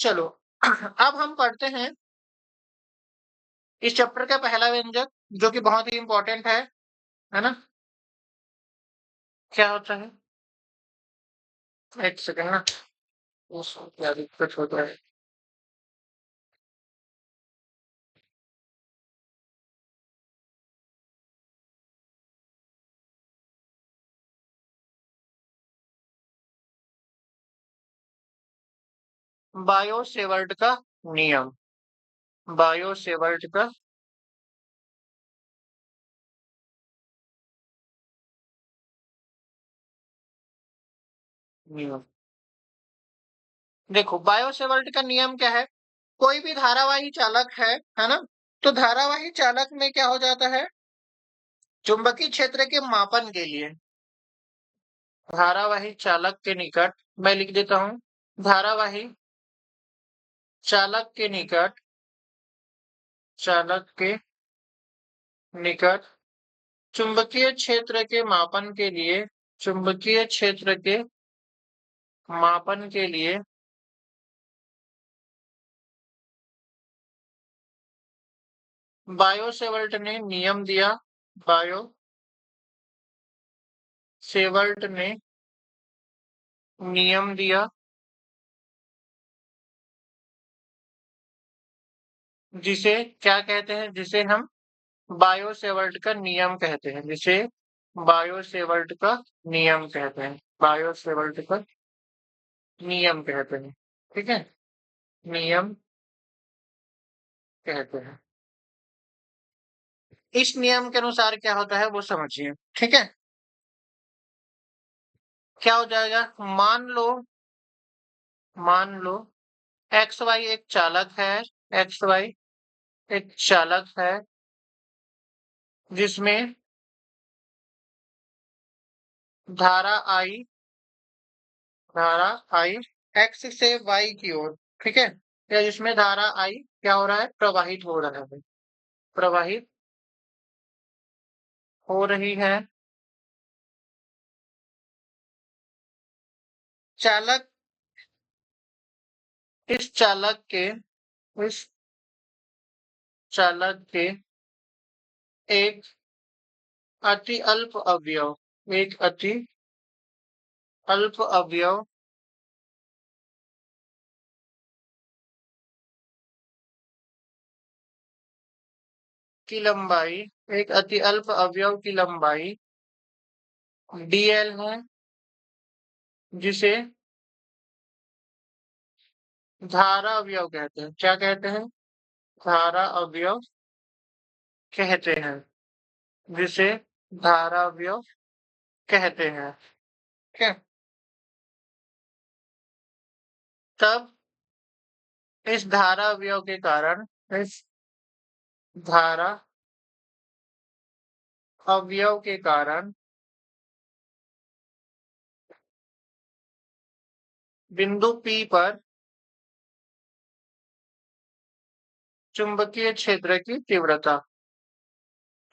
चलो अब हम पढ़ते हैं इस चैप्टर का पहला व्यंजक जो कि बहुत ही इम्पोर्टेंट है ना? क्या होता है? एक सेकंड ना, उसको क्या दिक्कत होता है? बायो-सेवर्ट का नियम। बायो-सेवर्ट का नियम। देखो बायो-सेवर्ट का नियम क्या है? कोई भी धारावाही चालक है ना? तो धारावाही चालक में क्या हो जाता है? चुंबकीय क्षेत्र के मापन के लिए धारावाही चालक के निकट मैं लिख देता हूं, धारावाही चालक के निकट चालक के निकट चुंबकीय क्षेत्र के मापन के लिए चुंबकीय क्षेत्र के मापन के लिए बायो-सेवर्ट ने नियम दिया। बायो-सेवर्ट ने नियम दिया जिसे क्या कहते हैं? जिसे हम बायो-सेवर्ट का नियम कहते हैं। जिसे बायो-सेवर्ट का नियम कहते हैं। बायो-सेवर्ट का नियम कहते हैं। ठीक है? नियम कहते हैं। इस नियम के अनुसार क्या होता है वो समझिए। ठीक है? क्या हो जाएगा? मान लो एक्स वाई एक चालक है। एक्स वाई एक चालक है जिसमें धारा आई एक्स से वाई की ओर, ठीक है, या जिसमें धारा आई क्या हो रहा है? प्रवाहित हो रहा है। प्रवाहित हो रही है। चालक इस चालक के इस चालक के एक अति अल्प अवयव एक अति अल्प अवयव की लंबाई एक अति अल्प अवयव की लंबाई डीएल है जिसे धारा अवयव कहते हैं। क्या कहते हैं? धारा अवयव कहते हैं। जिसे धारा अवयव कहते हैं। ठीक है? तब इस धारा अवयव के कारण इस धारा अवयव के कारण बिंदु P पर चुंबकीय क्षेत्र की तीव्रता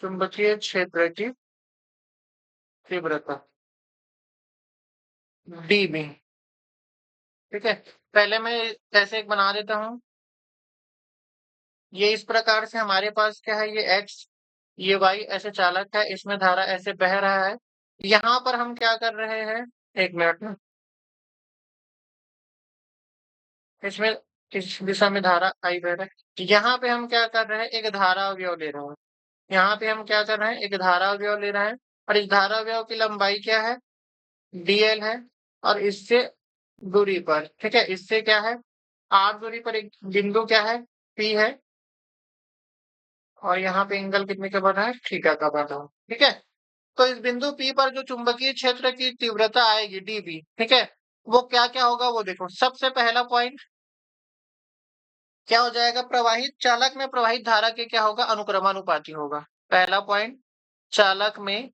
चुंबकीय क्षेत्र की तीव्रता dB। ठीक है? पहले मैं ऐसे एक बना देता हूं। ये इस प्रकार से हमारे पास क्या है? ये x ये y ऐसे चालक है, इसमें धारा ऐसे बह रहा है। यहाँ पर हम क्या कर रहे हैं? एक मिनट ना, इसमें इस दिशा में धारा आई बह रहा है। यहाँ पे हम क्या कर रहे हैं? एक धारा अवयव ले रहे हैं। यहाँ पे हम क्या कर रहे हैं? एक धारा अवयव ले रहे हैं और इस धारा अवयव की लंबाई क्या है? dl है। और इससे दूरी पर, ठीक है, इससे क्या है? r दूरी पर एक बिंदु क्या है? P है। और यहाँ पे एंगल कितने का बना है? थीटा का बना है। ठीक है? तो इस बिंदु P पर जो चुंबकीय क्षेत्र की तीव्रता आएगी dB, ठीक है, वो क्या क्या होगा वो देखो। सबसे पहला पॉइंट क्या हो जाएगा? प्रवाहित चालक में प्रवाहित धारा के क्या होगा? अनुक्रमानुपाती होगा। पहला पॉइंट, चालक में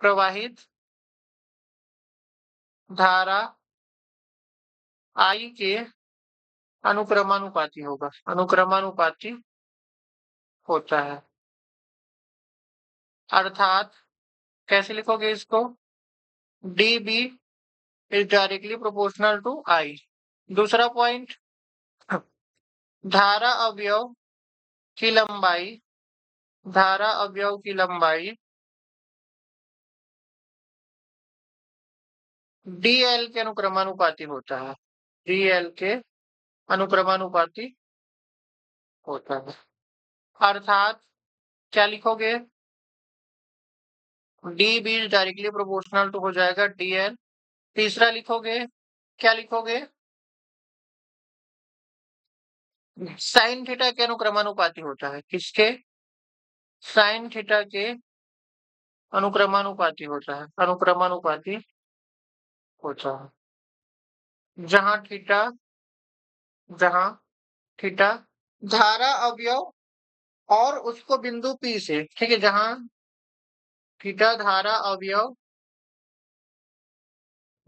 प्रवाहित धारा I के अनुक्रमानुपाती होगा। अनुक्रमानुपाती होता है। अर्थात कैसे लिखोगे इसको? dB is directly proportional to I। दूसरा पॉइंट, धारा अवयव की लंबाई, धारा अवयव की लंबाई डीएल के अनुक्रमानुपाती होता है, डीएल के अनुक्रमानुपाती होता है। अर्थात क्या लिखोगे, D B directly proportional to हो जाएगा डीएल। तीसरा लिखोगे, क्या लिखोगे, साइन थीटा के अनुक्रमानुपाती होता है, किसके, साइन थीटा के अनुक्रमानुपाती होता है, अनुक्रमानुपाती होता है। जहां थीटा धारा अवयव और उसको बिंदु P से, ठीक है, जहां थीटा धारा अवयव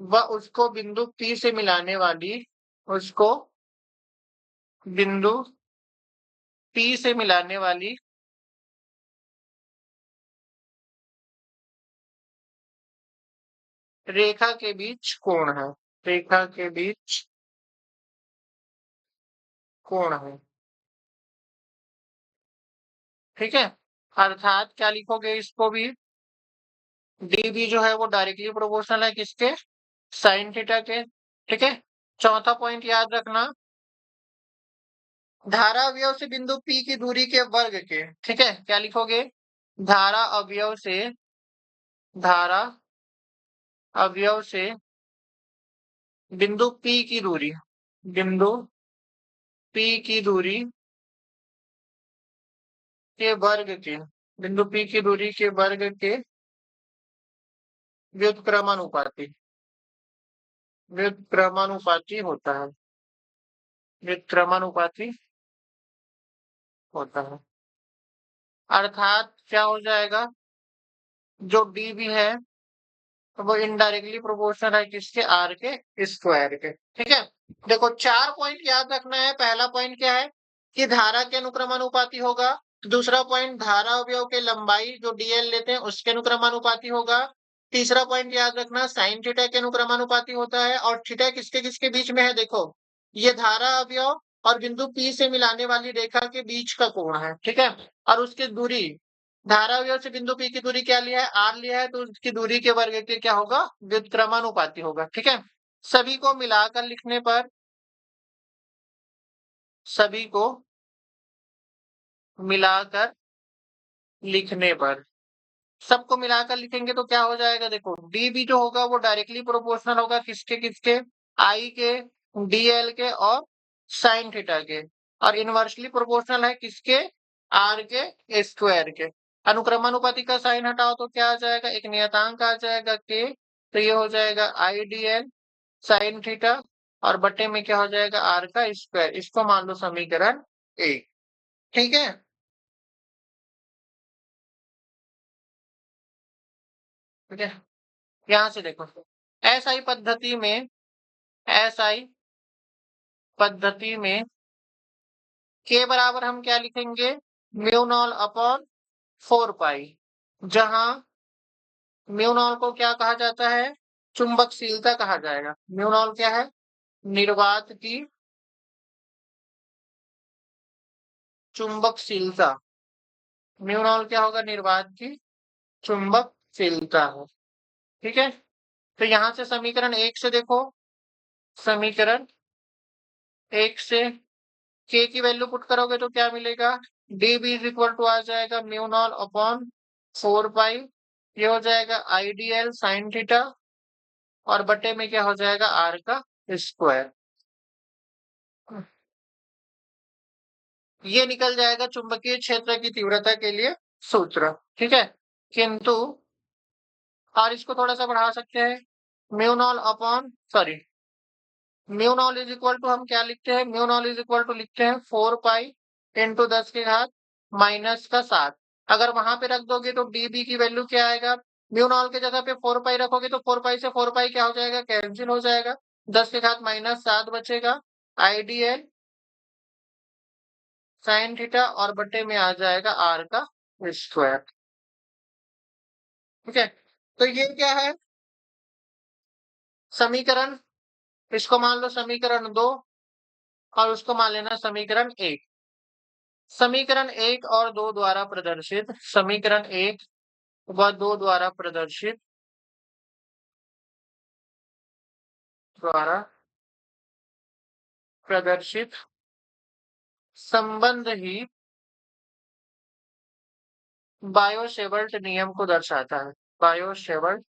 व उसको बिंदु P से मिलाने वाली, उसको बिंदु P से मिलाने वाली रेखा के बीच कोण है, रेखा के बीच कोण है, ठीक है। अर्थात क्या लिखोगे इसको भी, डी बी जो है वो डायरेक्टली प्रोपोर्शनल है किसके, साइन थीटा के, ठीक है। चौथा पॉइंट याद रखना, धारा अवयव से बिंदु P की दूरी के वर्ग के, ठीक है, क्या लिखोगे, धारा अवयव से, धारा अवयव से बिंदु P की दूरी, बिंदु P की दूरी के वर्ग के, बिंदु P की दूरी के वर्ग के व्युत्क्रमानुपाती, व्युत्क्रमानुपाती होता है, व्युत्क्रमानुपाती होता है। अर्थात क्या हो जाएगा, जो डी भी है तो वो इनडायरेक्टली प्रोपोर्शनल है किसके, आर के स्क्वायर के, ठीक है। देखो 4 पॉइंट याद रखना है। पहला पॉइंट क्या है कि धारा के अनुक्रमानुपाती होगा। दूसरा पॉइंट धारा अवयव के लंबाई जो डीएल लेते हैं उसके अनुक्रमानुपाती होगा। तीसरा पॉइंट याद रखना साइन थीटा के अनुक्रमानुपाती होता है। और थीटा किसके किसके बीच में है, देखो ये धारा अवयव और बिंदु P से मिलाने वाली रेखा के बीच का कोण है, ठीक है। और उसकी दूरी, धारा अवयव से बिंदु P की दूरी क्या लिया है, आर लिया है, तो उसकी दूरी के वर्ग के क्या होगा, व्युत्क्रमानुपाती होगा, ठीक है। सभी को मिलाकर लिखने पर, सभी को मिलाकर लिखने पर, सबको मिलाकर लिखेंगे तो क्या हो जाएगा, देखो डी बी जो होगा वो डायरेक्टली प्रोपोर्शनल होगा किसके किसके, आई के, डीएल के और साइन थीटा के। और इनवर्सली प्रोपोर्शनल है किसके, आर के स्क्वायर के। अनुक्रमानुपाती का साइन हटाओ तो क्या आ जाएगा, एक नियतांक आ जाएगा के, तो ये हो जाएगा I D L sine theta और बटे में क्या हो जाएगा, आर का स्क्वायर। इसको मान लो समीकरण 1, ठीक है। ठीक है, यहां से देखो एसआई पद्धति में, एसआई पद्धति में के बराबर हम क्या लिखेंगे, म्यू नॉल अपॉन 4 पाई, जहां म्यू नॉल को क्या कहा जाता है, चुंबकशीलता कहा जाएगा। म्यू नॉल क्या है, निर्वात की चुंबकशीलता, म्यू नॉल क्या होगा, निर्वात की चुंबकशीलता है, ठीक है। तो यहां से समीकरण 1 से देखो, समीकरण 1 से के की वैल्यू पुट करोगे तो क्या मिलेगा, D B is equal to आ जाएगा म्यू नॉल अपॉन 4 पाई, ये हो जाएगा आईडीएल साइन थीटा और बटे में क्या हो जाएगा, आर का स्क्वायर। ये निकल जाएगा चुंबकीय क्षेत्र की तीव्रता के लिए सूत्र, ठीक है। किंतु और इसको थोड़ा सा बढ़ा सकते हैं, mu nought upon sorry, mu nought is equal to हम क्या लिखते हैं, mu nought is equal to लिखते हैं 4 पाई इंटू 10⁻⁻7। अगर वहां पे रख दोगे तो डीबी की वैल्यू क्या आएगा, म्यू नॉल के जगह पे 4 पाई रखोगे तो 4 पाई से 4 पाई क्या हो जाएगा, कैंसिल हो जाएगा, 10⁻⁻7 बचेगा, आईडीएल साइन थीटा और बटे में आ जाएगा आर का स्क्वायर, ठीक है। तो ये क्या है, समीकरण, इसको मान लो समीकरण 2 और उसको मान लेना समीकरण 1। समीकरण 1 और 2 द्वारा प्रदर्शित, समीकरण 1 व 2 द्वारा प्रदर्शित संबंध ही बायो-सेवर्ट नियम को दर्शाता है। बायो-सेवर्ट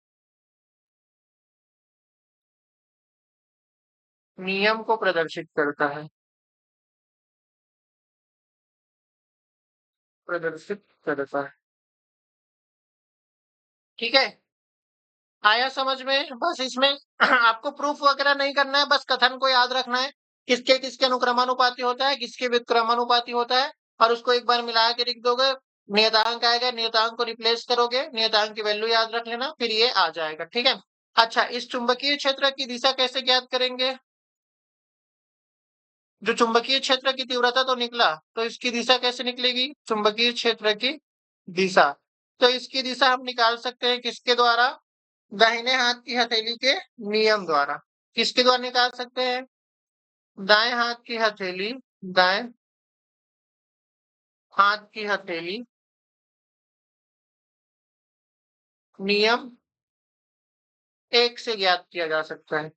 नियम को प्रदर्शित करता है, प्रदर्शित करता है। ठीक है, आया समझ में? बस इसमें आपको प्रूफ वगैरह नहीं करना है, बस कथन को याद रखना है। किसके किसके अनुक्रमानुपाती होता है, किसके व्युत्क्रमानुपाती होता है, और उसको एक बार मिला के लिख दोगे। नियतांक आएगा, नियतांक को रिप्लेस करोगे, नियतांक की वैल्यू याद रख लेना, फिर ये आ जाएगा। ठीक है, अच्छा, इस चुंबकीय क्षेत्र की दिशा कैसे ज्ञात करेंगे? जो चुंबकीय क्षेत्र की तीव्रता तो निकला, तो इसकी दिशा कैसे निकलेगी? चुंबकीय क्षेत्र की दिशा, तो इसकी दिशा हम निकाल सकते हैं किसके द्वारा? दाहिने हाथ की हथेली के नियम द्वारा। किसके द्वारा निकाल सकते हैं? दाएं हाथ की हथेली, दाएं हाथ की हथेली नियम 1 से ज्ञात किया जा सकता है,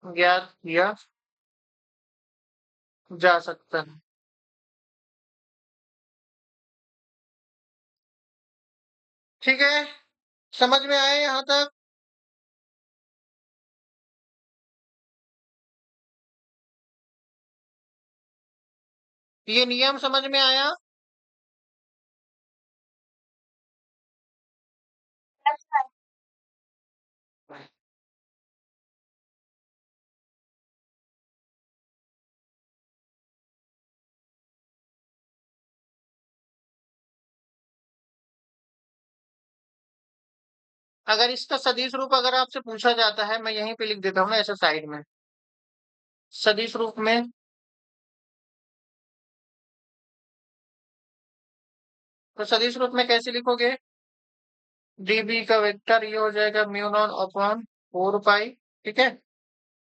ज्ञात किया जा सकता है। ठीक है, समझ में आए यहां तक? ये नियम समझ में आया? अगर इसका सदिश रूप अगर आपसे पूछा जाता है, मैं यहीं पे लिख देता हूँ ना ऐसा साइड में, सदिश रूप में, तो सदिश रूप में कैसे लिखोगे? डीबी का वेक्टर ये हो जाएगा म्यू नॉट अपॉन 4 पाई। ठीक है,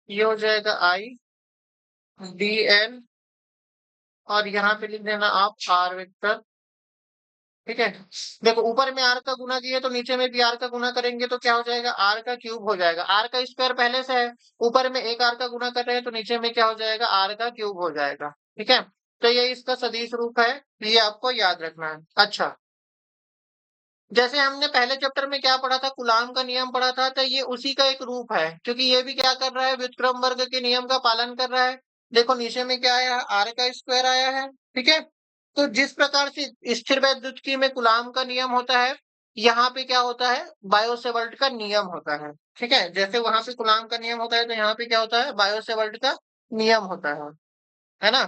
ये हो जाएगा आई डी एल, और यहाँ पे लिख देना आप आर वेक्टर। ठीक है, देखो ऊपर में आर का गुना किया तो नीचे में भी आर का गुना करेंगे तो क्या हो जाएगा? आर का क्यूब हो जाएगा। आर का स्क्वायर पहले से है, ऊपर में एक आर का गुना कर रहे हैं तो नीचे में क्या हो जाएगा? आर का क्यूब हो जाएगा। ठीक है, तो ये इसका सदिश रूप है, ये आपको याद रखना है। अच्छा, जैसे हमने पहले चैप्टर में क्या पढ़ा था, कूलाम का नियम पढ़ा था, तो ये उसी का एक रूप है, क्योंकि ये भी क्या कर रहा है? व्युत्क्रम वर्ग के नियम का पालन कर रहा है। देखो नीचे में क्या आया है? आर का स्क्वायर आया है। ठीक है, तो जिस प्रकार से स्थिर वैद्युतिकी में कूलाम का नियम होता है, यहाँ पे क्या होता है? बायो-सेवर्ट का नियम होता है। ठीक है, जैसे वहां पे कूलाम का नियम होता है, तो यहाँ पे क्या होता है? बायो-सेवर्ट का नियम होता है ना?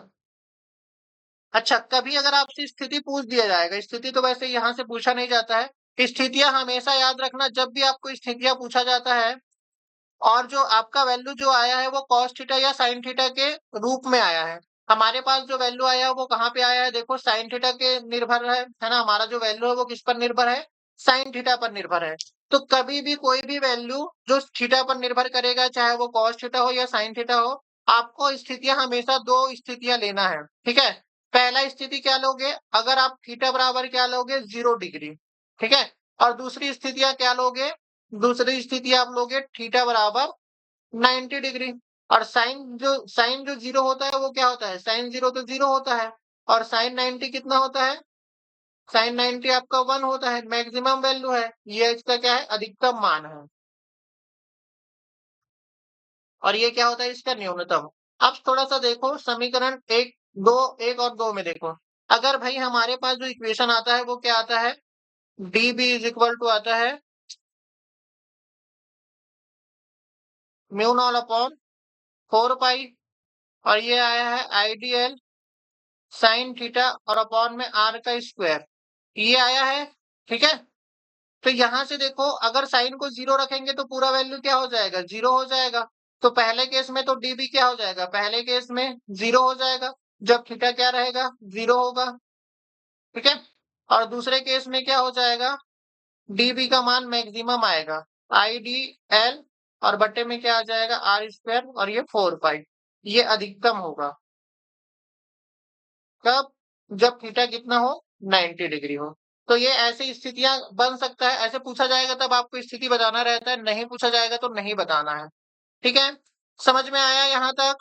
अच्छा, कभी अगर आपसे स्थिति पूछ दिया जाएगा, स्थिति तो वैसे यहाँ से पूछा नहीं जाता है, स्थितियां हमेशा याद रखना, जब भी आपको स्थितियां पूछा जाता है और जो आपका वैल्यू जो आया है वो कॉस थीटा या साइन थीटा के रूप में आया है। हमारे पास जो वैल्यू आया है वो कहाँ पे आया है? देखो साइन थीटा के निर्भर है ना? हमारा जो वैल्यू है वो किस पर निर्भर है? साइन थीटा पर निर्भर है। तो कभी भी कोई भी वैल्यू जो थीटा पर निर्भर करेगा, चाहे वो कॉस थीटा हो या साइन थीटा हो, आपको स्थितियां हमेशा दो स्थितियां लेना है। ठीक है, पहला स्थिति क्या लोगे? अगर आप थीटा बराबर क्या लोगे? 0 डिग्री। ठीक है, और दूसरी स्थितियां क्या लोगे? दूसरी स्थिति आप लोगे थीटा बराबर 90 डिग्री। और साइन जो 0 होता है वो क्या होता है? साइन 0 तो 0 होता है, और साइन 90 कितना होता है? साइन 90 आपका 1 होता है, मैक्सिमम वैल्यू है, ये इसका क्या है? अधिकतम मान है। और ये क्या होता है? इसका न्यूनतम। अब थोड़ा सा देखो समीकरण एक और दो में देखो, अगर भाई हमारे पास जो इक्वेशन आता है वो क्या आता है? D B is equal to आता है म्यू नॉट अपॉन 4 पाई, और ये आया है आईडीएल साइन थीटा और अपॉन में आर का स्क्वायर, ये आया है। ठीक है, तो यहां से देखो अगर साइन को 0 रखेंगे तो पूरा वैल्यू क्या हो जाएगा? 0 हो जाएगा। तो पहले केस में तो डीबी क्या हो जाएगा? पहले केस में 0 हो जाएगा, जब थीटा क्या रहेगा? 0 होगा। ठीक है, और दूसरे केस में क्या हो जाएगा? डीबी का मान मैक्सिमम आएगा, आई डी एल और बट्टे में क्या आ जाएगा आर स्क्वायर और ये 4 पाई। ये अधिकतम होगा। कब? जब थीटा कितना हो 90 डिग्री हो। तो ये ऐसी स्थितियां बन सकता है, ऐसे पूछा जाएगा तब आपको स्थिति बताना रहता है, नहीं पूछा जाएगा तो नहीं बताना है। ठीक है, समझ में आया यहाँ तक?